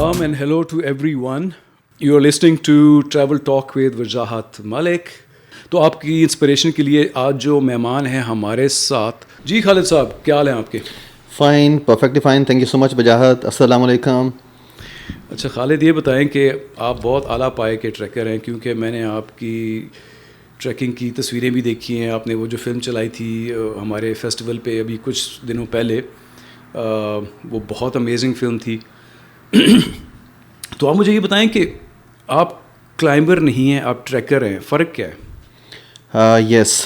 Salam and hello to everyone. You are listening to Travel Talk with Wajahat Malik. تو آپ کی inspiration کے لیے آج جو مہمان ہیں ہمارے ساتھ، جی خالد صاحب کیا حال ہیں آپ کے؟ Fine, perfectly fine, thank you so much Wajahat. السلام علیکم. اچھا خالد، یہ بتائیں کہ آپ بہت اعلیٰ پائے کے ٹریکر ہیں، کیونکہ میں نے آپ کی ٹریکنگ کی تصویریں بھی دیکھی ہیں. آپ نے وہ جو فلم چلائی تھی ہمارے فیسٹیول پہ ابھی کچھ دنوں پہلے، وہ بہت امیزنگ فلم تھی. تو آپ مجھے یہ بتائیں کہ آپ کلائمبر نہیں ہیں، آپ ٹریکر ہیں، فرق کیا ہے؟ یس،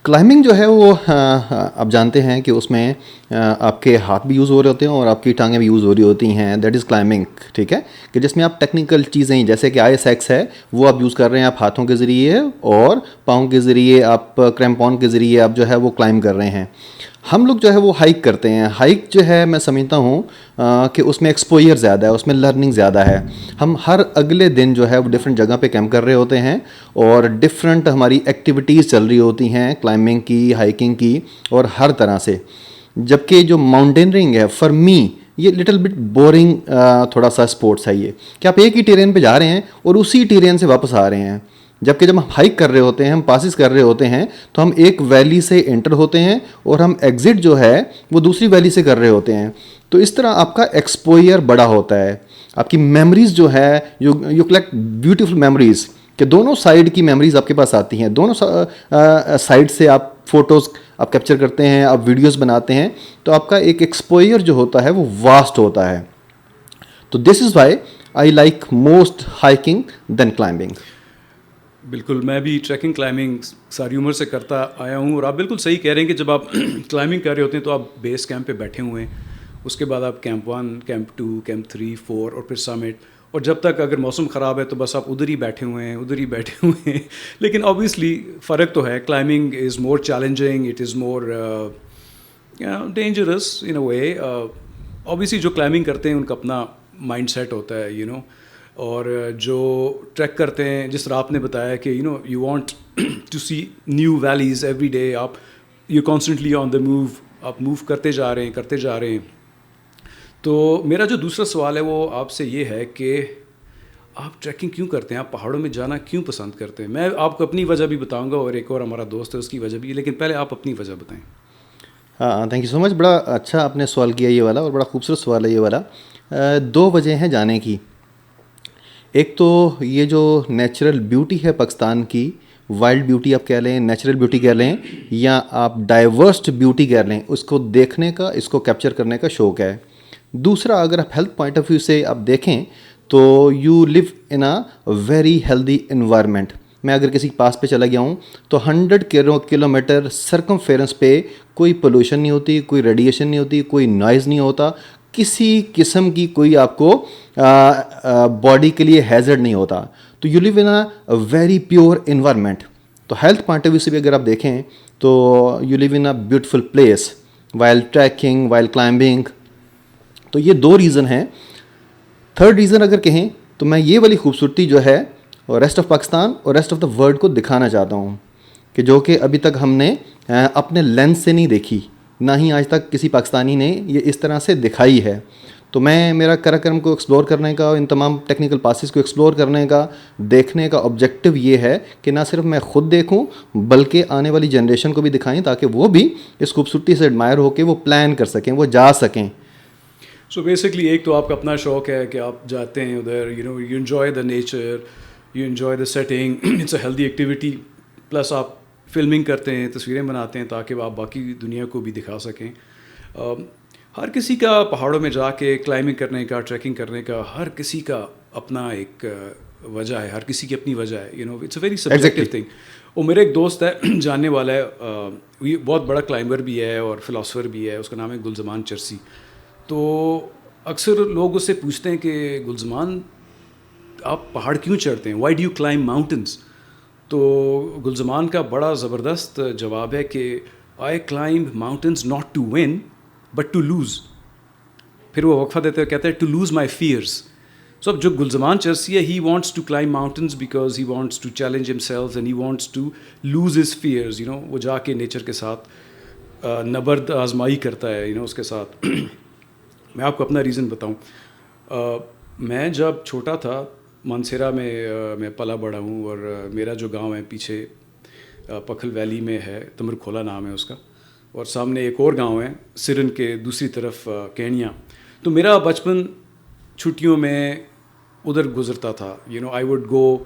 کلائمبنگ جو ہے وہ آپ جانتے ہیں کہ اس میں آپ کے ہاتھ بھی یوز ہو رہے ہوتے ہیں اور آپ کی ٹانگیں بھی یوز ہو رہی ہوتی ہیں. That is climbing. ٹھیک ہے، کہ جس میں آپ ٹیکنیکل چیزیں جیسے کہ آئی ایس ایکس ہے وہ آپ یوز کر رہے ہیں، آپ ہاتھوں کے ذریعے اور پاؤں کے ذریعے، آپ کریمپون کے ذریعے آپ جو ہے وہ کلائم کر رہے ہیں. ہم لوگ جو ہے وہ ہائیک کرتے ہیں. ہائیک جو ہے میں سمجھتا ہوں کہ اس میں ایکسپوئر زیادہ ہے، اس میں لرننگ زیادہ ہے. ہم ہر اگلے دن جو ہے وہ ڈفرینٹ جگہ پہ کیمپ کر رہے ہوتے ہیں اور ڈفرینٹ ہماری ایکٹیویٹیز چل رہی ہوتی ہیں، کلائمبنگ کی، ہائیکنگ کی، اور ہر طرح سے. جبکہ جو ماؤنٹینرنگ ہے فار می یہ لٹل بٹ بورنگ تھوڑا سا اسپورٹس ہے یہ، کہ آپ ایک ہی ٹیرین پہ جا رہے ہیں اور اسی ٹیرین سے واپس آ رہے ہیں. جبکہ جب ہم ہائیک کر رہے ہوتے ہیں، ہم پاسز کر رہے ہوتے ہیں، تو ہم ایک ویلی سے انٹر ہوتے ہیں اور ہم ایگزٹ جو ہے وہ دوسری ویلی سے کر رہے ہوتے ہیں. تو اس طرح آپ کا ایکسپوئر بڑا ہوتا ہے. آپ کی میموریز جو ہے یو کلیکٹ بیوٹیفل میموریز، کہ دونوں سائڈ کی میموریز آپ کے پاس آتی ہیں، دونوں سائڈ سے آپ فوٹوز آپ کیپچر کرتے ہیں، آپ ویڈیوز بناتے ہیں، تو آپ کا ایک ایکسپوئر جو ہوتا ہے وہ واسٹ ہوتا ہے. تو this is why I like most hiking than climbing. بالکل، میں بھی ٹریکنگ کلائمبنگ ساری عمر سے کرتا آیا ہوں، اور آپ بالکل صحیح کہہ رہے ہیں کہ جب آپ کلائمبنگ کر رہے ہوتے ہیں تو آپ بیس کیمپ پہ بیٹھے ہوئے ہیں، اس کے بعد آپ کیمپ 1، کیمپ 2، کیمپ 3، 4 اور پھر سمٹ، اور جب تک اگر موسم خراب ہے تو بس آپ ادھر ہی بیٹھے ہوئے ہیں. لیکن آبویسلی فرق تو ہے. Climbing is more challenging, it is more dangerous in a way. Obviously جو کلائمبنگ کرتے ہیں ان کا اپنا مائنڈ سیٹ ہوتا ہے اور جو ٹریک کرتے ہیں، جس طرح آپ نے بتایا کہ you want to see new valleys every day, آپ you constantly on the move, آپ موو کرتے جا رہے ہیں. تو میرا جو دوسرا سوال ہے وہ آپ سے یہ ہے کہ آپ ٹریکنگ کیوں کرتے ہیں؟ آپ پہاڑوں میں جانا کیوں پسند کرتے ہیں؟ میں آپ کو اپنی وجہ بھی بتاؤں گا اور ایک اور ہمارا دوست ہے اس کی وجہ بھی، لیکن پہلے آپ اپنی وجہ بتائیں. ہاں، تھینک یو سو مچ. بڑا اچھا آپ نے سوال کیا یہ والا، اور بڑا خوبصورت سوال ہے یہ والا. 2 وجہ ہیں جانے کی. ایک تو یہ جو نیچرل بیوٹی ہے پاکستان کی، وائلڈ بیوٹی آپ کہہ لیں، نیچرل بیوٹی کہہ لیں، یا آپ ڈائیورسڈ بیوٹی کہہ لیں، اس کو دیکھنے کا، اس کو کیپچر کرنے کا شوق ہے. دوسرا، اگر آپ ہیلتھ پوائنٹ آف ویو سے آپ دیکھیں تو you live in a very healthy environment. میں اگر کسی پاس پہ چلا گیا ہوں تو 100 کلو میٹر سرکمفیرنس پہ کوئی پولوشن نہیں ہوتی، کوئی ریڈیشن نہیں ہوتی، کوئی نوائز نہیں ہوتا، کسی قسم کی کوئی آپ کو باڈی کے لیے ہیزرڈ نہیں ہوتا. تو you live in a very pure environment. تو ہیلتھ پوائنٹ آف ویو سے بھی اگر آپ دیکھیں تو you live in a beautiful place while trekking, while climbing. تو یہ 2 ریزن ہیں. تھرڈ ریزن اگر کہیں تو میں یہ والی خوبصورتی جو ہے ریسٹ آف پاکستان اور ریسٹ آف دا ورلڈ کو دکھانا چاہتا ہوں، کہ جو کہ ابھی تک ہم نے اپنے لینس سے نہیں دیکھی، نہ ہی آج تک کسی پاکستانی نے یہ اس طرح سے دکھائی ہے. تو میرا کراکرم کو ایکسپلور کرنے کا، ان تمام ٹیکنیکل پاسز کو ایکسپلور کرنے کا، دیکھنے کا آبجیکٹیو یہ ہے کہ نہ صرف میں خود دیکھوں بلکہ آنے والی جنریشن کو بھی دکھائیں، تاکہ وہ بھی اس خوبصورتی سے ایڈمائر ہو کے وہ پلان کر سکیں، وہ جا سکیں. سو بیسکلی ایک تو آپ کا اپنا شوق ہے کہ آپ جاتے ہیں ادھر، you enjoy the nature, you enjoy the setting, it's a healthy activity. Plus آپ فلمنگ کرتے ہیں، تصویریں بناتے ہیں تاکہ آپ باقی دنیا کو بھی دکھا سکیں. ہر کسی کا پہاڑوں میں جا کے کلائمبنگ کرنے کا، ٹریکنگ کرنے کا، ہر کسی کا اپنا ایک وجہ ہے، ہر کسی کی اپنی وجہ ہے. It's a very subjective thing. اور میرا ایک دوست ہے جاننے والا ہے، یہ بہت بڑا کلائمبر بھی ہے اور فلاسفر بھی ہے، اس کا نام ہے گلزمان چرسی. تو اکثر لوگ اس سے پوچھتے ہیں کہ گلزمان آپ پہاڑ کیوں چڑھتے ہیں، why do you climb mountains? تو گلزمان کا بڑا زبردست جواب ہے کہ I climb mountains not to win but to lose. پھر وہ وقفہ دیتے کہتے ہیں to lose my fears. So اب جو گلزمان چرسی ہے، he wants to climb mountains because he wants to challenge himself and he wants to lose his fears. وہ جا کے نیچر کے ساتھ نبرد آزمائی کرتا ہے اس کے ساتھ. میں آپ کو اپنا ریزن بتاؤں. میں جب چھوٹا تھا مانسیرا میں پلا بڑا ہوں, اور میرا جو گاؤں ہے پیچھے پکھل ویلی میں ہے, تمرکھولا نام ہے اس کا, اور سامنے ایک اور گاؤں ہے سرن کے دوسری طرف کینیا. تو میرا بچپن چھٹیوں میں ادھر گزرتا تھا. آئی وڈ گو,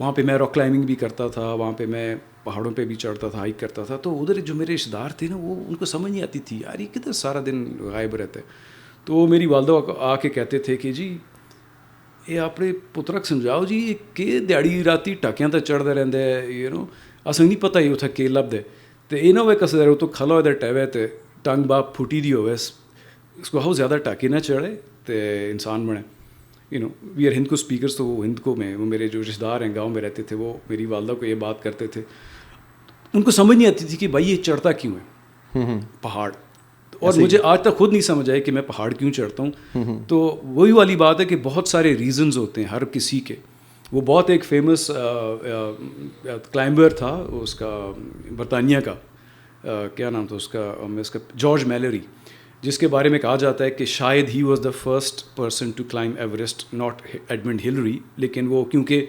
وہاں پہ میں راک کلائمبنگ بھی کرتا تھا, وہاں پہ میں پہاڑوں پہ بھی چڑھتا تھا, ہائیک کرتا تھا. تو ادھر جو میرے رشتہ دار تھے نا, وہ ان کو سمجھ نہیں آتی تھی یار یہ کدھر سارا دن غائب رہتے. تو میری والدہ آ کے کہتے تھے کہ جی یہ اپنے پترک سمجھاؤ جی, یہ کہ دیہڑی راتی ٹاکیاں تے چڑھتا رہتا ہے, اسیں نہیں پتہ ہی اتھا کہ لبدے. تو یہ نہ ہوئے کسے وہ تو کھلا ہوئے ٹیوے تے ٹنگ باپ پھٹی دی ہوئے, اس کو ہاؤ زیادہ ٹاکے نہ چڑھے تو انسان بنے. وی آر ہند کو اسپیکرس. تو وہ ہند کو میں, وہ میرے جو رشتہ دار ہیں گاؤں میں رہتے تھے, وہ میری والدہ کو یہ بات کرتے تھے. ان کو سمجھ نہیں آتی تھی کہ بھائی یہ چڑھتا کیوں ہے پہاڑ, اور مجھے آج تک خود نہیں سمجھ آئے کہ میں پہاڑ کیوں چڑھتا ہوں. تو وہی والی بات ہے کہ بہت سارے ریزنز ہوتے ہیں ہر کسی کے. وہ بہت ایک فیمس کلائمبر تھا, اس کا برطانیہ کا کیا نام تھا اس کا جارج میلری, جس کے بارے میں کہا جاتا ہے کہ شاید ہی was the first person to climb Everest, not Edmund Hillary. لیکن وہ کیونکہ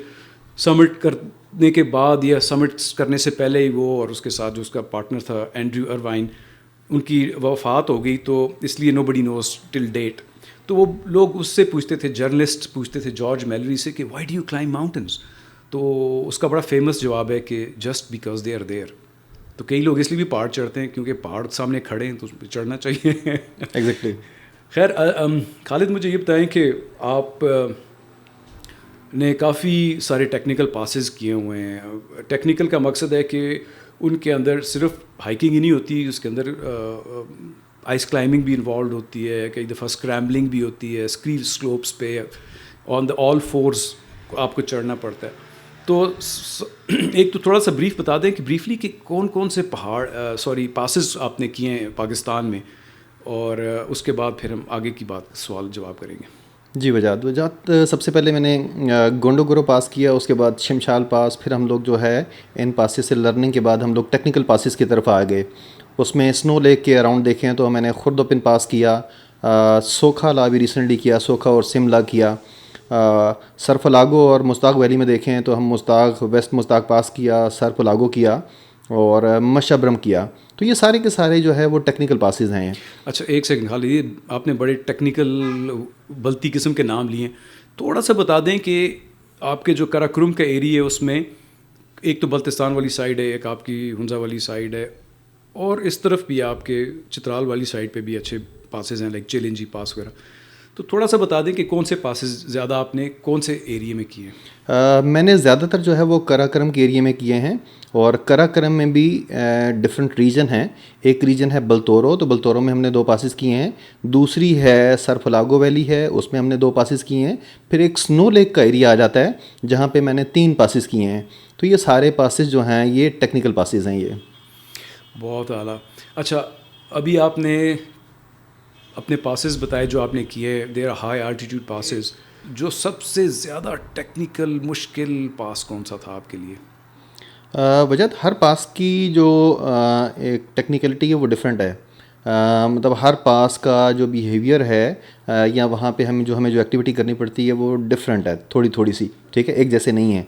سمٹ کرنے کے بعد یا سمٹ کرنے سے پہلے ہی وہ اور اس کے ساتھ جو اس کا پارٹنر تھا اینڈریو اروائن, ان کی وفات ہو گئی, تو اس لیے نو بڈی نوز ٹل ڈیٹ. تو وہ لوگ اس سے پوچھتے تھے, جرنلسٹ پوچھتے تھے جارج میلری سے کہ why do you climb mountains. تو اس کا بڑا فیمس جواب ہے کہ just because they are there. تو کئی لوگ اس لیے بھی پہاڑ چڑھتے ہیں کیونکہ پہاڑ سامنے کھڑے ہیں تو اس پہ چڑھنا چاہیے. ایگزیکٹلی. خیر خالد, مجھے یہ بتائیں کہ آپ نے کافی سارے ٹیکنیکل پاسز کیے ہوئے ہیں. ٹیکنیکل کا مقصد ہے کہ ان کے اندر صرف ہائیکنگ ہی نہیں ہوتی, اس کے اندر آئس کلائمبنگ بھی انوالوڈ ہوتی ہے, کئی دفعہ اسکرامبلنگ بھی ہوتی ہے, اسکیل سلوپس پہ آن دا آل فورس آپ کو چڑھنا پڑتا ہے. تو ایک تو تھوڑا سا بریف بتا دیں کہ بریفلی کہ کون کون سے پاسز آپ نے کیے ہیں پاکستان میں, اور اس کے بعد پھر ہم آگے کی بات سوال جواب کریں گے. جی وجات سب سے پہلے میں نے گونڈو گرو پاس کیا, اس کے بعد شمشال پاس, پھر ہم لوگ جو ہے ان پاسز سے لرننگ کے بعد ہم لوگ ٹیکنیکل پاسز کی طرف آ گئے. اس میں اسنو لیک کے اراؤنڈ دیکھیں تو میں نے خردوپن پاس کیا, سوکھا لا بھی ریسنٹلی کیا, سوکھا اور سملا کیا. سرفلاگو اور مستاق ویلی میں دیکھیں تو ہم مستاق ویسٹ مستاق پاس کیا, سرفلاگو کیا اور مشبرم کیا. تو یہ سارے کے سارے جو ہے وہ ٹیکنیکل پاسز ہیں. اچھا ایک سیکنڈ خالی, آپ نے بڑے ٹیکنیکل بلتی قسم کے نام لیے ہیں, تھوڑا سا بتا دیں کہ آپ کے جو کراکرم کا ایریا ہے اس میں ایک تو بلتستان والی سائڈ ہے, ایک آپ کی ہنزا والی سائڈ ہے, اور اس طرف بھی آپ کے چترال والی سائڈ پہ بھی اچھے پاسز ہیں لائک چیلنجی پاس وغیرہ. تو تھوڑا سا بتا دیں کہ کون سے پاسز زیادہ آپ نے کون سے ایریے میں کیے ہیں. میں نے زیادہ تر جو ہے وہ کراکرم کے ایریے میں کیے ہیں, اور کراکرم میں بھی ڈفرینٹ ریجن ہیں. ایک ریجن ہے بلتورو, تو بلتورو میں ہم نے 2 پاسز کیے ہیں. دوسری ہے سرفلاگو ویلی ہے, اس میں ہم نے 2 پاسز کیے ہیں. پھر ایک سنو لیک کا ایریا آ جاتا ہے جہاں پہ میں نے 3 پاسز کیے ہیں. تو یہ سارے پاسز جو ہیں یہ ٹیکنیکل پاسز ہیں. یہ بہت اعلیٰ. اچھا ابھی آپ نے اپنے پاسز بتائے جو آپ نے کیے, دیر ہائی آلٹیٹیوڈ پاسز. جو سب سے زیادہ ٹیکنیکل مشکل پاس کون سا تھا آپ کے لیے؟ وجد ہر پاس کی جو ایک ٹیکنیکلٹی ہے وہ ڈفرینٹ ہے. مطلب ہر پاس کا جو بیہیویئر ہے یا وہاں پہ ہمیں جو ایکٹیویٹی کرنی پڑتی ہے وہ ڈفرینٹ ہے, تھوڑی سی, ٹھیک ہے, ایک جیسے نہیں ہے.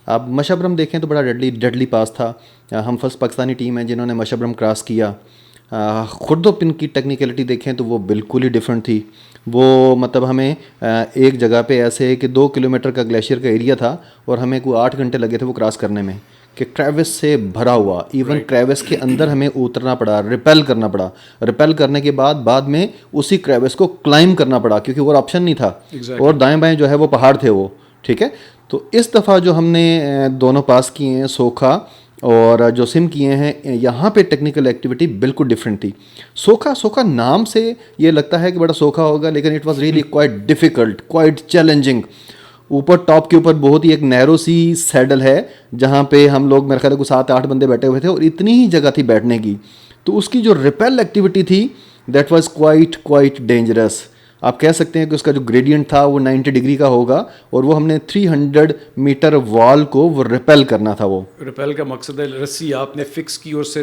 آپ مشبرم دیکھیں تو بڑا ڈیڈلی پاس تھا. ہم فرسٹ پاکستانی ٹیم ہیں جنہوں نے مشبرم کراس کیا. خردوپن کی ٹیکنیکلٹی دیکھیں تو وہ بالکل ہی ڈفرینٹ تھی. وہ مطلب ہمیں ایک جگہ پہ ایسے کہ 2 کلومیٹر کا گلیشیئر کا ایریا تھا اور ہمیں کوئی 8 گھنٹے لگے تھے وہ کراس کرنے میں, کہ کریوس سے بھرا ہوا. ایون کریوس کے اندر ہمیں اترنا پڑا, ریپیل کرنا پڑا. ریپیل کرنے کے بعد میں اسی کریوس کو کلائم کرنا پڑا کیونکہ اور آپشن نہیں تھا. اور دائیں بائیں جو ہے وہ پہاڑ تھے وہ, ٹھیک ہے. تو اس دفعہ جو ہم نے دونوں پاس کیے ہیں, سوکھا اور جو سم کیے ہیں, یہاں پہ ٹیکنیکل ایکٹیویٹی بالکل ڈفرینٹ تھی. سوکھا نام سے یہ لگتا ہے کہ بڑا سوکھا ہوگا, لیکن it was really quite difficult, quite challenging. اوپر ٹاپ کے اوپر بہت ہی ایک نیرو سی سیڈل ہے جہاں پہ ہم لوگ میرے خیال کو 7-8 بندے بیٹھے ہوئے تھے اور اتنی ہی جگہ تھی بیٹھنے کی. تو اس کی جو ریپیل ایکٹیویٹی تھی دیٹ واز کوائٹ ڈینجرس. آپ کہہ سکتے ہیں کہ اس کا جو گریڈینٹ تھا وہ 90 ڈگری کا ہوگا, اور وہ ہم نے 300 میٹر وال کو وہ ریپیل کرنا تھا. وہ ریپیل کا مقصد ہے رسی آپ نے فکس کی اور سے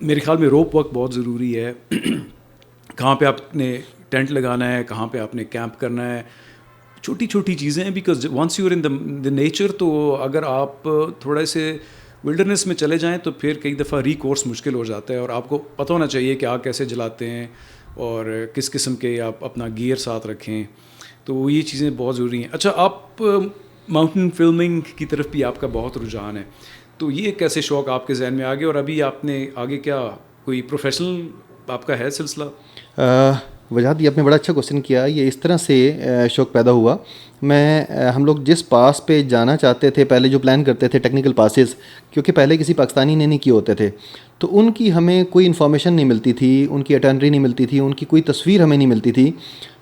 میرے خیال میں روپ ورک بہت ضروری ہے. کہاں پہ آپ نے ٹینٹ لگانا ہے, کہاں پہ آپ نے کیمپ کرنا ہے, چھوٹی چھوٹی چیزیں ہیں. Because once you are in the nature, تو اگر آپ تھوڑے سے ولڈرنیس میں چلے جائیں تو پھر کئی دفعہ ریکورس مشکل ہو جاتا ہے, اور آپ کو پتہ ہونا چاہیے کہ آگ کیسے جلاتے ہیں اور کس قسم کے آپ اپنا گیئر ساتھ رکھیں. تو یہ چیزیں بہت ضروری ہیں. اچھا, آپ ماؤنٹین فلمنگ کی طرف بھی آپ کا بہت رجحان ہے, تو یہ کیسے شوق آپ کے ذہن میں آگے, اور ابھی آپ نے آگے کیا کوئی پروفیشنل آپ کا ہے سلسلہ؟ وجاہت, یہ آپ نے بڑا اچھا کوشچن کیا. یہ اس طرح سے شوق پیدا ہوا. ہم لوگ جس پاس پہ جانا چاہتے تھے, پہلے جو پلان کرتے تھے ٹیکنیکل پاسز, کیونکہ پہلے کسی پاکستانی نے نہیں کیے ہوتے تھے, تو ان کی ہمیں کوئی انفارمیشن نہیں ملتی تھی, ان کی اٹینڈری نہیں ملتی تھی, ان کی کوئی تصویر ہمیں نہیں ملتی تھی,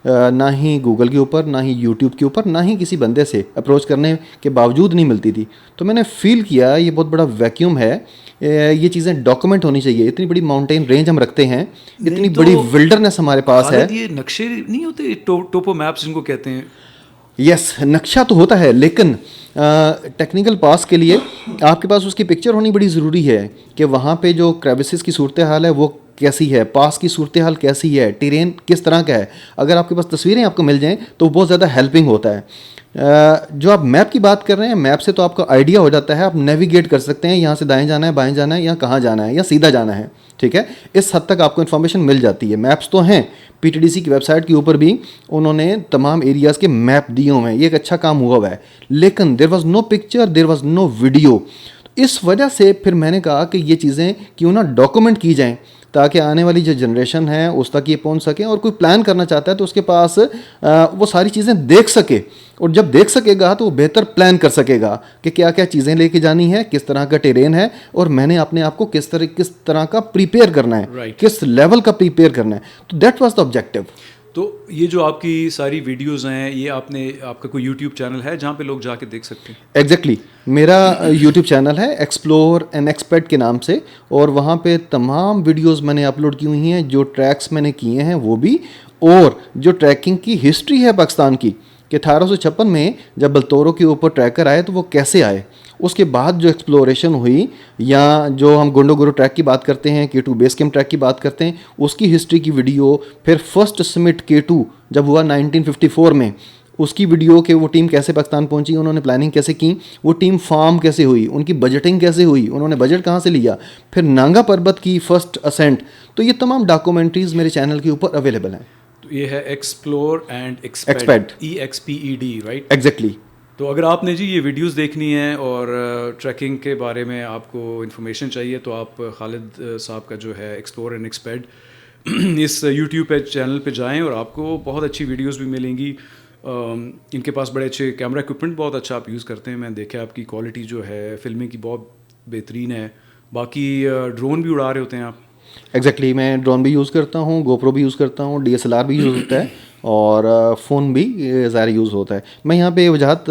نہ ہی گوگل کے اوپر, نہ ہی یوٹیوب کے اوپر, نہ ہی کسی بندے سے اپروچ کرنے کے باوجود نہیں ملتی تھی. تو میں نے فیل کیا یہ بہت بڑا ویکیوم ہے, یہ چیزیں ڈاکومنٹ ہونی چاہیے. اتنی بڑی ماؤنٹین رینج ہم رکھتے ہیں, اتنی بڑی ولڈرنیس ہمارے پاس ہے. یہ نقشے نہیں ہوتے, ٹوپو میپس جن کو کہتے ہیں؟ یس, نقشہ تو ہوتا ہے, لیکن ٹیکنیکل پاس کے لیے آپ کے پاس اس کی پکچر ہونی بڑی ضروری ہے کہ وہاں پہ جو کریوسز کی صورتحال ہے وہ کیسی ہے, پاس کی صورتحال کیسی ہے, ٹیرین کس طرح کا ہے. اگر آپ کے پاس تصویریں آپ کو مل جائیں تو بہت زیادہ ہیلپنگ ہوتا ہے. جو آپ میپ کی بات کر رہے ہیں, میپ سے تو آپ کا آئیڈیا ہو جاتا ہے, آپ نیویگیٹ کر سکتے ہیں, یہاں سے دائیں جانا ہے, بائیں جانا ہے, یا کہاں جانا ہے, یا سیدھا جانا ہے. ٹھیک ہے, اس حد تک آپ کو انفارمیشن مل جاتی ہے. میپس تو ہیں, پی ٹی ڈی سی کی ویب سائٹ کے اوپر بھی انہوں نے تمام ایریاز کے میپ دیے ہوئے ہیں, یہ ایک اچھا کام ہوا ہوا ہے. لیکن there was no picture, there was no video. اس وجہ سے پھر میں نے کہا کہ یہ چیزیں کیوں نہ ڈاکومنٹ کی جائیں, تاکہ آنے والی جو جنریشن ہے اس تک یہ پہنچ سکے, اور کوئی پلان کرنا چاہتا ہے تو اس کے پاس وہ ساری چیزیں دیکھ سکے, اور جب دیکھ سکے گا تو وہ بہتر پلان کر سکے گا کہ کیا کیا چیزیں لے کے جانی ہے, کس طرح کا ٹیرین ہے, اور میں نے اپنے آپ کو کس طرح کا پریپیئر کرنا ہے, کس لیول کا پریپیئر کرنا ہے. تو دیٹ واز دا آبجیکٹیو. تو یہ جو آپ کی ساری ویڈیوز ہیں, یہ آپ کا کوئی یوٹیوب چینل ہے جہاں پہ لوگ جا کے دیکھ سکتے ہیں؟ ایگزیکٹلی, میرا یوٹیوب چینل ہے ایکسپلور اینڈ ایکسپیکٹ کے نام سے, اور وہاں پہ تمام ویڈیوز میں نے اپلوڈ کی ہوئی ہیں, جو ٹریکس میں نے کیے ہیں وہ بھی, اور جو ٹریکنگ کی ہسٹری ہے پاکستان کی, کہ 1856 میں جب بلتورو کے اوپر ٹریکر آئے تو وہ کیسے آئے, اس کے بعد جو ایکسپلوریشن ہوئی, یا جو ہم گونڈو گورو ٹریک کی بات کرتے ہیں, K2 بیس کیمپ ٹریک کی بات کرتے ہیں, اس کی ہسٹری کی ویڈیو. پھر فرسٹ سمٹ K2 جب ہوا 1954 میں, اس کی ویڈیو کہ وہ ٹیم کیسے پاکستان پہنچی, انہوں نے پلاننگ کیسے کی, وہ ٹیم فارم کیسے ہوئی, ان کی بجٹنگ کیسے ہوئی, انہوں نے بجٹ کہاں سے لیا, پھر نانگا پربت کی فرسٹ اسینٹ. تو یہ تمام ڈاکومنٹریز میرے چینل کے اوپر اویلیبل ہیں. یہ ہے explore and expect, EXPED, right? Exactly. تو اگر آپ نے جی یہ ویڈیوز دیکھنی ہے اور ٹریکنگ کے بارے میں آپ کو انفارمیشن چاہیے, تو آپ خالد صاحب کا جو ہے ایکسپلور اینڈ ایکسپیکٹ, اس یوٹیوب پہ چینل پہ جائیں, اور آپ کو بہت اچھی ویڈیوز بھی ملیں گی. ان کے پاس بڑے اچھے کیمرہ اکوپمنٹ بہت اچھا آپ یوز کرتے ہیں, میں نے دیکھا آپ کی کوالٹی جو ہے فلمیں کی بہت بہترین ہے. باقی ڈرون بھی اڑا رہے ہوتے ہیں آپ؟ ایگزیکٹلی, میں ڈرون بھی یوز کرتا ہوں, گوپرو بھی یوز کرتا ہوں, DSLR بھی یوز ہوتا ہے, اور فون بھی ظاہر یوز ہوتا ہے. میں یہاں پہ وجاہت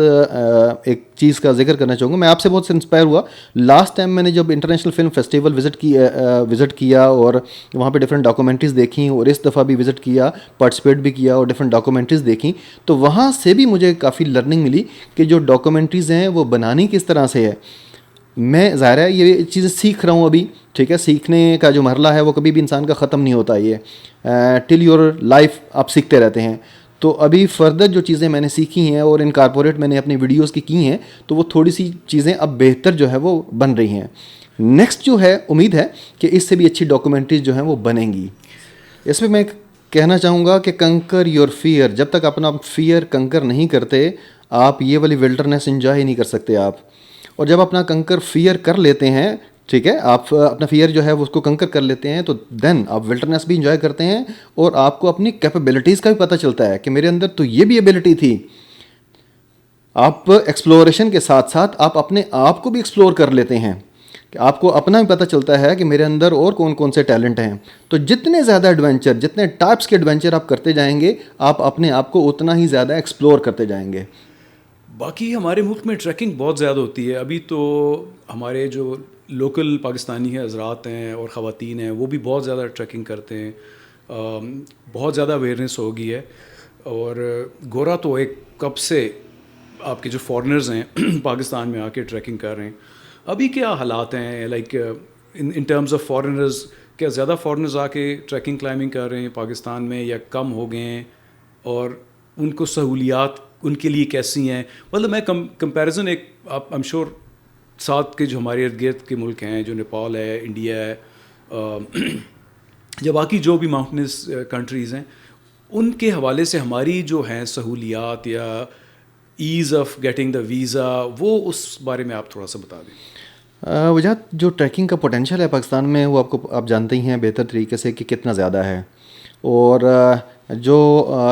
ایک چیز کا ذکر کرنا چاہوں گا. میں آپ سے بہت سے انسپائر ہوا. لاسٹ ٹائم میں نے جب انٹرنیشنل فلم فیسٹیول وزٹ کیا اور وہاں پہ ڈفرینٹ ڈاکومنٹریز دیکھیں, اور اس دفعہ بھی وزٹ کیا, پارٹیسپیٹ بھی کیا, اور ڈفرینٹ ڈاکومنٹریز دیکھیں, تو وہاں سے بھی مجھے کافی لرننگ ملی کہ جو ڈاکومنٹریز ہیں وہ بنانی کس طرح سے ہے. میں ظاہر ہے یہ چیزیں سیکھ رہا ہوں ابھی. ٹھیک ہے, سیکھنے کا جو مرحلہ ہے وہ کبھی بھی انسان کا ختم نہیں ہوتا. یہ ٹل یور لائف آپ سیکھتے رہتے ہیں. تو ابھی فردر جو چیزیں میں نے سیکھی ہیں اور انکارپوریٹ میں نے اپنی ویڈیوز کی ہیں, تو وہ تھوڑی سی چیزیں اب بہتر جو ہے وہ بن رہی ہیں. نیکسٹ جو ہے امید ہے کہ اس سے بھی اچھی ڈاکومنٹریز جو ہیں وہ بنیں گی. اس میں کہنا چاہوں گا کہ کنکر یور فیئر. جب تک اپنا فیئر کنکر نہیں کرتے, آپ یہ والی ولڈرنیس انجوائے نہیں کر سکتے آپ. اور جب اپنا کنکر فیئر کر لیتے ہیں, ٹھیک ہے, آپ اپنا فیئر جو ہے وہ اس کو کنکر کر لیتے ہیں, تو دین آپ ولڈرنیس بھی انجوائے کرتے ہیں, اور آپ کو اپنی کیپیبلٹیز کا بھی پتہ چلتا ہے کہ میرے اندر تو یہ بھی ایبلٹی تھی. آپ ایکسپلوریشن کے ساتھ ساتھ آپ اپنے آپ کو بھی ایکسپلور کر لیتے ہیں, کہ آپ کو اپنا بھی پتہ چلتا ہے کہ میرے اندر اور کون کون سے ٹیلنٹ ہیں. تو جتنے زیادہ ایڈونچر, جتنے ٹائپس کے ایڈونچر آپ کرتے جائیں گے, آپ اپنے آپ کو اتنا ہی زیادہ ایکسپلور کرتے جائیں گے. باقی ہمارے ملک میں ٹریکنگ بہت زیادہ ہوتی ہے. ابھی تو ہمارے جو لوکل پاکستانی حضرات ہیں اور خواتین ہیں وہ بھی بہت زیادہ ٹریکنگ کرتے ہیں. بہت زیادہ اویئرنیس ہو گئی ہے. اور گورا تو ایک کب سے آپ کے جو فارنرز ہیں پاکستان میں آ کے ٹریکنگ کر رہے ہیں. ابھی کیا حالات ہیں, like in terms of foreigners, کیا زیادہ فارنرز آ کے ٹریکنگ کلائمبنگ کر رہے ہیں پاکستان میں یا کم ہو گئے ہیں، اور ان کو سہولیات ان کے لیے کیسی ہیں؟ مطلب میں کمپیریزن ایک آپ ایم شور ساتھ کے جو ہمارے ارد گرد کے ملک ہیں، جو نیپال ہے، انڈیا ہے، یا باقی جو بھی ماؤنٹنس کنٹریز ہیں، ان کے حوالے سے ہماری جو ہیں سہولیات یا as of getting the visa, وہ اس بارے میں آپ تھوڑا سا بتا دیں. وجہت جو ٹریکنگ کا پوٹینشیل ہے پاکستان میں، وہ آپ جانتے ہی ہیں بہتر طریقے سے کہ کتنا زیادہ ہے. اور جو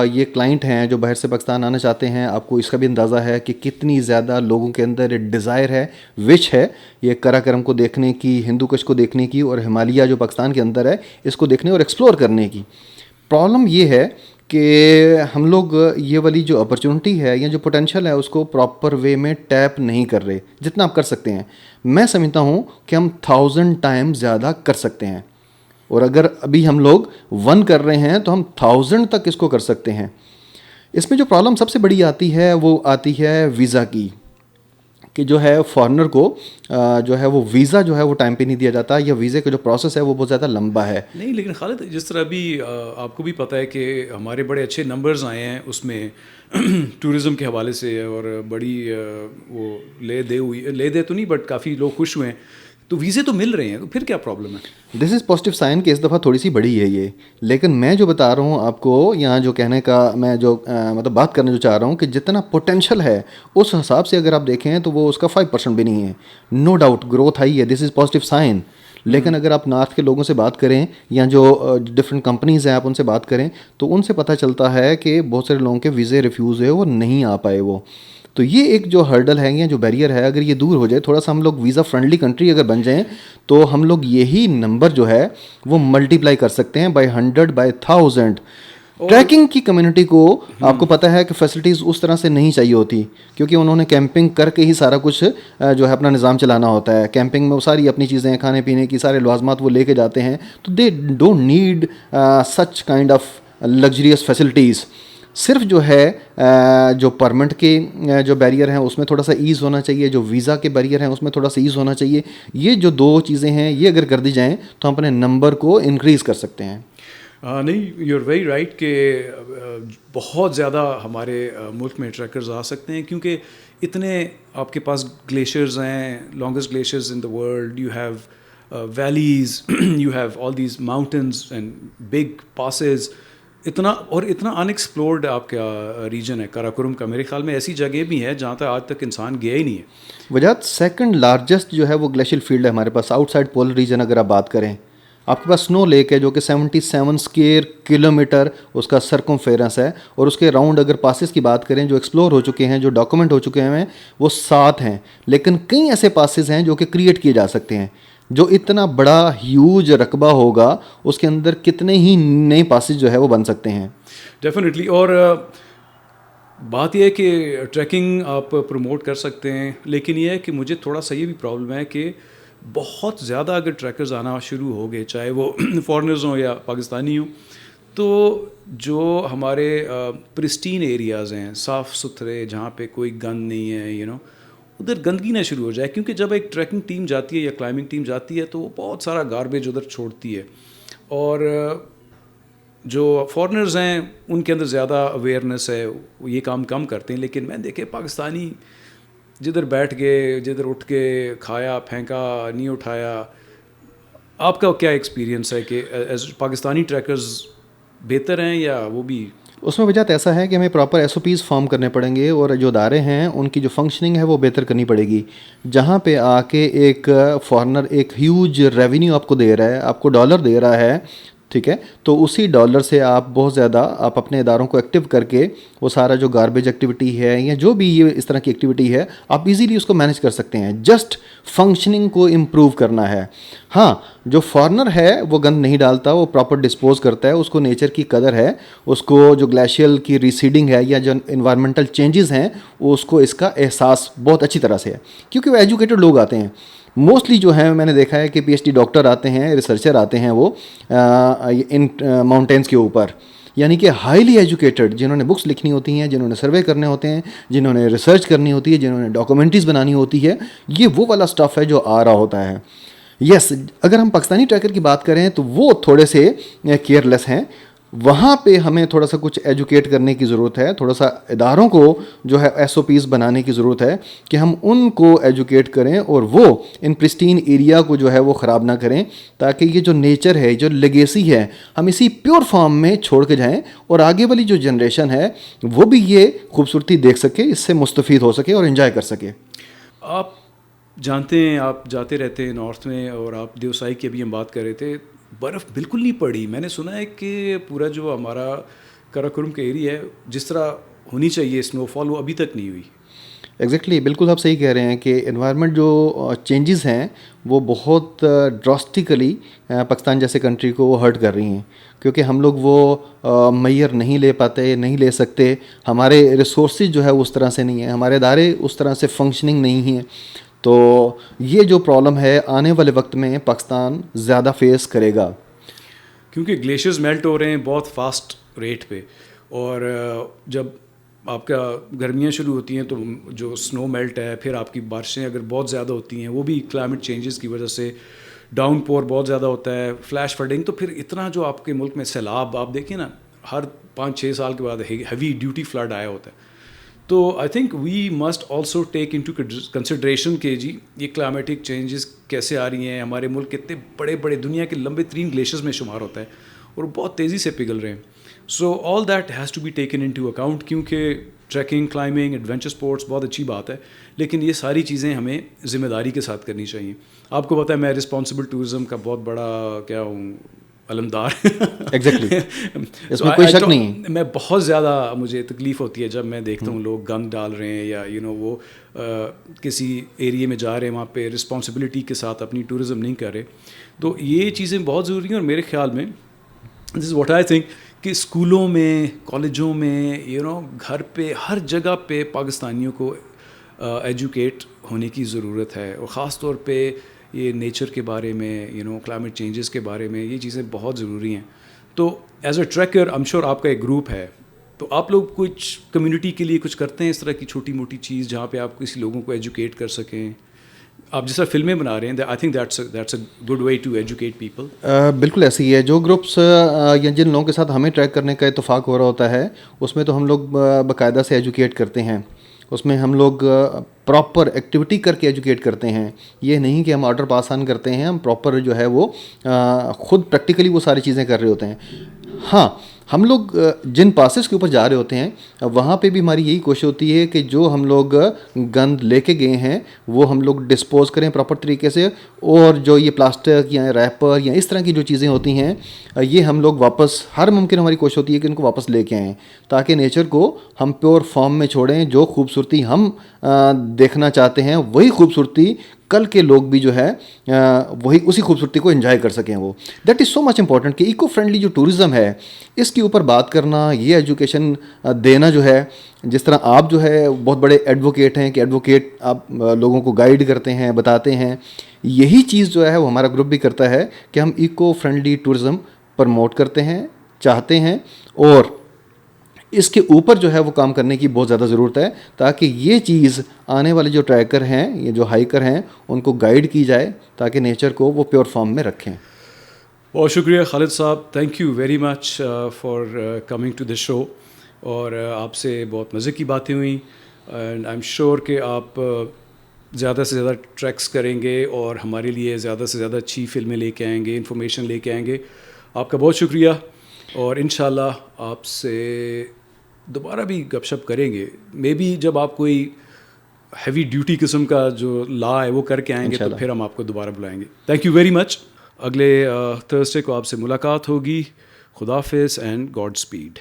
یہ کلائنٹ ہیں جو باہر سے پاکستان آنا چاہتے ہیں، آپ کو اس کا بھی اندازہ ہے کہ کتنی زیادہ لوگوں کے اندر ایک ڈیزائر ہے، وش ہے یہ کرا کرم کو دیکھنے کی، ہندو کش کو دیکھنے کی، اور ہمالیہ جو پاکستان کے اندر ہے اس کو دیکھنے اور ایکسپلور کرنے کی. پرابلم یہ ہے کہ ہم لوگ یہ والی جو اپرچونٹی ہے یا جو پوٹینشیل ہے اس کو پراپر وے میں ٹیپ نہیں کر رہے جتنا آپ کر سکتے ہیں. میں سمجھتا ہوں کہ ہم 1000 ٹائم زیادہ کر سکتے ہیں، اور اگر ابھی ہم لوگ 1 کر رہے ہیں تو ہم 1000 تک اس کو کر سکتے ہیں. اس میں جو پرابلم سب سے بڑی آتی ہے وہ آتی ہے ویزا کی، کہ جو ہے فارنر کو جو ہے وہ ویزا جو ہے وہ ٹائم پہ نہیں دیا جاتا، یا ویزے کا جو پروسیس ہے وہ بہت زیادہ لمبا ہے. نہیں، لیکن خالد جس طرح ابھی آپ کو بھی پتہ ہے کہ ہمارے بڑے اچھے نمبرز آئے ہیں اس میں ٹورزم کے حوالے سے، اور بڑی وہ لے دے تو نہیں، بٹ کافی لوگ خوش ہوئے ہیں، تو ویزے تو مل رہے ہیں، تو پھر کیا پرابلم ہے؟ دس از پازیٹیو سائن کہ اس دفعہ تھوڑی سی بڑی ہے یہ. لیکن میں جو بتا رہا ہوں آپ کو یہاں، جو کہنے کا میں جو مطلب بات کرنا جو چاہ رہا ہوں، کہ جتنا پوٹینشیل ہے اس حساب سے اگر آپ دیکھیں تو وہ اس کا 5% بھی نہیں ہے. نو ڈاؤٹ گروتھ ہائی ہے، دس از پازیٹیو سائن. لیکن اگر آپ نارتھ کے لوگوں سے بات کریں یا جو ڈفرینٹ کمپنیز ہیں آپ ان سے بات کریں تو ان سے پتہ چلتا ہے کہ بہت سارے لوگوں کے ویزے ریفیوز ہوئے، وہ نہیں آ پائے وہ. تو یہ ایک جو ہرڈل ہے یا جو بیریئر ہے، اگر یہ دور ہو جائے، تھوڑا سا ہم لوگ ویزا فرینڈلی کنٹری اگر بن جائیں، تو ہم لوگ یہی نمبر جو ہے وہ ملٹیپلائی کر سکتے ہیں بائی 100 بائی 1000. ٹریکنگ کی کمیونٹی کو آپ کو پتہ ہے کہ فیسلٹیز اس طرح سے نہیں چاہیے ہوتی، کیونکہ انہوں نے کیمپنگ کر کے ہی سارا کچھ جو ہے اپنا نظام چلانا ہوتا ہے. کیمپنگ میں وہ ساری اپنی چیزیں، کھانے پینے کی سارے لوازمات وہ لے کے جاتے ہیں، تو they don't need such kind of luxurious facilities. صرف جو ہے جو پرمٹ کے جو بیریئر ہیں اس میں تھوڑا سا ایز ہونا چاہیے، جو ویزا کے بیریئر ہیں اس میں تھوڑا سا ایز ہونا چاہیے. یہ جو 2 چیزیں ہیں یہ اگر کر دی جائیں تو ہم اپنے نمبر کو انکریز کر سکتے ہیں. نہیں، یو آر ویری رائٹ کہ بہت زیادہ ہمارے ملک میں ٹریکرز آ سکتے ہیں، کیونکہ اتنے آپ کے پاس گلیشیئرز ہیں، longest glaciers in the world, you have valleys, you have all these mountains and big passes. اتنا ان ایکسپلورڈ آپ کا ریجن ہے کراکرم کا. میرے خیال میں ایسی جگہ بھی ہے جہاں تک آج تک انسان گیا ہی نہیں ہے. وجہ سیکنڈ لارجسٹ جو ہے وہ گلیشیل فیلڈ ہے ہمارے pass out side polar region. اگر آپ بات کریں، آپ کے پاس سنو لیک ہے جو کہ 77 اسکوائر کلومیٹر اس کا سرکمفیرنس ہے، اور اس کے راؤنڈ اگر پاسز کی بات کریں جو ایکسپلور ہو چکے ہیں، جو ڈاکومنٹ ہو چکے ہیں، وہ 7 ہیں. لیکن کئی ایسے پاسز ہیں جو کہ کریٹ کیے جا سکتے ہیں. جو اتنا بڑا ہیوج رقبہ ہوگا اس کے اندر کتنے ہی نئے پاسز جو ہے وہ بن سکتے ہیں. ڈیفینیٹلی. اور بات یہ ہے کہ ٹریکنگ آپ پروموٹ کر سکتے ہیں، لیکن یہ ہے کہ مجھے تھوڑا سا یہ بھی پرابلم ہے کہ بہت زیادہ اگر ٹریکرز آنا شروع ہو گئے، چاہے وہ فارنرز ہوں یا پاکستانی ہوں، تو جو ہمارے پرسٹین ایریاز ہیں، صاف ستھرے، جہاں پہ کوئی گند نہیں ہے، ادھر گندگی نہ شروع ہو جائے. کیونکہ جب ایک ٹریکنگ ٹیم جاتی ہے یا کلائمبنگ ٹیم جاتی ہے تو وہ بہت سارا گاربیج ادھر چھوڑتی ہے، اور جو فارنرز ہیں ان کے اندر زیادہ اویئرنیس ہے، وہ یہ کام کم کرتے ہیں. لیکن میں دیکھے پاکستانی جدھر بیٹھ گئے، جدھر اٹھ کے کھایا پھینکا، نہیں اٹھایا. آپ کا کیا ایکسپیرینس ہے کہ ایز پاکستانی ٹریکرز بہتر ہیں یا وہ بھی؟ اس میں وجہ ایسا ہے کہ ہمیں proper S O Ps form کرنے پڑیں گے، اور جو ادارے ہیں ان کی جو فنکشننگ ہے وہ بہتر کرنی پڑے گی. جہاں پہ آ کے ایک فارنر ایک ہیوج ریونیو آپ کو دے رہا ہے، آپ کو ڈالر دے رہا ہے، ٹھیک ہے، تو اسی ڈالر سے آپ بہت زیادہ آپ اپنے اداروں کو ایکٹیو کر کے وہ سارا جو گاربیج ایکٹیویٹی ہے یا جو بھی یہ اس طرح کی ایکٹیویٹی ہے آپ ایزیلی اس کو مینیج کر سکتے ہیں. جسٹ فنکشننگ کو امپروو کرنا ہے. ہاں، جو فارنر ہے وہ گند نہیں ڈالتا، وہ پراپر ڈسپوز کرتا ہے، اس کو نیچر کی قدر ہے، اس کو جو گلیشیل کی ریسیڈنگ ہے یا جو انوائرمنٹل چینجز ہیں وہ اس کو اس کا احساس بہت اچھی طرح سے ہے، کیونکہ وہ ایجوکیٹڈ لوگ آتے ہیں. موسٹلی جو ہیں میں نے دیکھا ہے کہ پی ایچ ڈی ڈاکٹر آتے ہیں، ریسرچر آتے ہیں وہ ان ماؤنٹینس کے اوپر، یعنی کہ ہائیلی ایجوکیٹڈ، جنہوں نے بکس لکھنی ہوتی ہیں، جنہوں نے سروے کرنے ہوتے ہیں، جنہوں نے ریسرچ کرنی ہوتی ہے، جنہوں نے ڈاکومنٹریز بنانی ہوتی ہے. یہ وہ والا سٹف ہے جو آ رہا ہوتا ہے. یس اگر ہم پاکستانی ٹریکر کی بات کریں تو وہ تھوڑے سے کیئرلیس ہیں. وہاں پہ ہمیں تھوڑا سا کچھ ایجوکیٹ کرنے کی ضرورت ہے, تھوڑا سا اداروں کو جو ہے ایس او پیز بنانے کی ضرورت ہے کہ ہم ان کو ایجوکیٹ کریں اور وہ ان پرسٹین ایریا کو جو ہے وہ خراب نہ کریں, تاکہ یہ جو نیچر ہے, جو لیگیسی ہے, ہم اسی پیور فارم میں چھوڑ کے جائیں اور آگے والی جو جنریشن ہے وہ بھی یہ خوبصورتی دیکھ سکے, اس سے مستفید ہو سکے اور انجوائے کر سکے. آپ جانتے ہیں, آپ جاتے رہتے ہیں نارتھ میں, اور آپ دیوسائی کی ابھی ہم بات کر رہے تھے, برف بالکل نہیں پڑی. میں نے سنا ہے کہ پورا جو ہمارا کراکرم کا ایریا ہے جس طرح ہونی چاہیے اسنو فال, وہ ابھی تک نہیں ہوئی. ایگزیکٹلی بالکل آپ صحیح کہہ رہے ہیں کہ انوائرمنٹ جو چینجز ہیں وہ بہت ڈراسٹیکلی پاکستان جیسے کنٹری کو وہ ہرٹ کر رہی ہیں, کیونکہ ہم لوگ وہ معیار نہیں لے پاتے, نہیں لے سکتے. ہمارے ریسورسز جو ہے اس طرح سے نہیں ہیں, ہمارے ادارے اس طرح سے فنکشننگ نہیں ہیں. تو یہ جو پرابلم ہے آنے والے وقت میں پاکستان زیادہ فیس کرے گا, کیونکہ گلیشیئرز میلٹ ہو رہے ہیں بہت فاسٹ ریٹ پہ, اور جب آپ کا گرمیاں شروع ہوتی ہیں تو جو سنو میلٹ ہے, پھر آپ کی بارشیں اگر بہت زیادہ ہوتی ہیں, وہ بھی کلائمیٹ چینجز کی وجہ سے ڈاؤن پور بہت زیادہ ہوتا ہے, فلیش فلڈنگ, تو پھر اتنا جو آپ کے ملک میں سیلاب, آپ دیکھیں نا ہر 5-6 سال کے بعد ہیوی ڈیوٹی فلڈ آیا ہوتا ہے. تو I think we must also take into consideration کہ جی یہ کلائمیٹک چینجز کیسے آ رہی ہیں. ہمارے ملک کتنے بڑے بڑے دنیا کے لمبے ترین گلیشیئرز میں شمار ہوتا ہے اور بہت تیزی سے پگھل رہے ہیں. So all that has to be taken into account, کیونکہ ٹریکنگ, کلائمبنگ, ایڈونچر اسپورٹس بہت اچھی بات ہے, لیکن یہ ساری چیزیں ہمیں ذمہ داری کے ساتھ کرنی چاہیے. آپ کو پتہ ہے میں رسپانسبل ٹورزم کا بہت بڑا کیا ہوں, علمدار. ایگزیکٹلی اس میں کوئی شک نہیں. میں بہت زیادہ مجھے تکلیف ہوتی ہے جب میں دیکھتا ہوں لوگ گند ڈال رہے ہیں, یا وہ کسی ایریے میں جا رہے ہیں وہاں پہ رسپانسبلٹی کے ساتھ اپنی ٹورزم نہیں کر رہے. تو یہ چیزیں بہت ضروری ہیں, اور میرے خیال میں دس از واٹ آئی تھنک کہ اسکولوں میں, کالجوں میں, گھر پہ, ہر جگہ پہ پاکستانیوں کو ایجوکیٹ ہونے کی ضرورت ہے, اور خاص طور پہ یہ نیچر کے بارے میں, کلائمیٹ چینجز کے بارے میں, یہ چیزیں بہت ضروری ہیں. تو as a tracker am sure آپ کا ایک گروپ ہے, تو آپ لوگ کچھ کمیونٹی کے لیے کچھ کرتے ہیں اس طرح کی چھوٹی موٹی چیز جہاں پہ آپ کسی لوگوں کو ایجوکیٹ کر سکیں؟ آپ جس طرح فلمیں بنا رہے ہیں, I think that's a good way to educate people. بالکل ایسے ہی ہے. جو گروپس یا جن لوگوں کے ساتھ ہمیں ٹریک کرنے کا اتفاق ہو رہا ہوتا ہے اس میں تو ہم لوگ باقاعدہ سے ایجوکیٹ کرتے ہیں. اس میں ہم لوگ پراپر ایکٹیویٹی کر کے ایجوکیٹ کرتے ہیں. یہ نہیں کہ ہم آرڈر پاس آن کرتے ہیں, ہم پراپر جو ہے وہ خود پریکٹیکلی وہ ساری چیزیں کر رہے ہوتے ہیں. ہاں ہم لوگ جن پاسز کے اوپر جا رہے ہوتے ہیں وہاں پہ بھی ہماری یہی کوشش ہوتی ہے کہ جو ہم لوگ گند لے کے گئے ہیں وہ ہم لوگ ڈسپوز کریں پراپر طریقے سے, اور جو یہ پلاسٹک یا ریپر یا اس طرح کی جو چیزیں ہوتی ہیں یہ ہم لوگ واپس, ہر ممکن ہماری کوشش ہوتی ہے کہ ان کو واپس لے کے آئیں, تاکہ نیچر کو ہم پیور فارم میں چھوڑیں. جو خوبصورتی ہم دیکھنا چاہتے ہیں وہی خوبصورتی کل کے لوگ بھی جو ہے وہی اسی خوبصورتی کو انجوائے کر سکیں. وہ that is so much important کہ ایکو فرینڈلی جو ٹورزم ہے اس کے اوپر بات کرنا, یہ ایجوکیشن دینا جو ہے, جس طرح آپ جو ہے بہت بڑے ایڈوکیٹ ہیں کہ ایڈوکیٹ آپ لوگوں کو گائیڈ کرتے ہیں, بتاتے ہیں, یہی چیز جو ہے وہ ہمارا گروپ بھی کرتا ہے کہ ہم ایکو فرینڈلی ٹورزم پروموٹ کرتے ہیں, چاہتے ہیں, اور اس کے اوپر جو ہے وہ کام کرنے کی بہت زیادہ ضرورت ہے تاکہ یہ چیز آنے والے جو ٹریکر ہیں, یہ جو ہائیکر ہیں, ان کو گائیڈ کی جائے تاکہ نیچر کو وہ پیور فارم میں رکھیں. بہت شکریہ Khalid Sahab, thank you very much for coming to this show, اور آپ سے بہت مزے کی باتیں ہوئیں, اینڈ آئی ایم شیور کہ آپ زیادہ سے زیادہ ٹریکس کریں گے اور ہمارے لیے زیادہ سے زیادہ اچھی فلمیں لے کے آئیں گے, انفارمیشن لے کے آئیں گے. آپ کا بہت شکریہ, اور انشاءاللہ آپ سے دوبارہ بھی گپ شپ کریں گے. مے بی جب آپ کوئی ہیوی ڈیوٹی قسم کا جو لا ہے وہ کر کے آئیں گے تو پھر ہم آپ کو دوبارہ بلائیں گے. تھینک یو ویری مچ. اگلے تھرسڈے کو آپ سے ملاقات ہوگی. خدا حافظ اینڈ گاڈ اسپیڈ.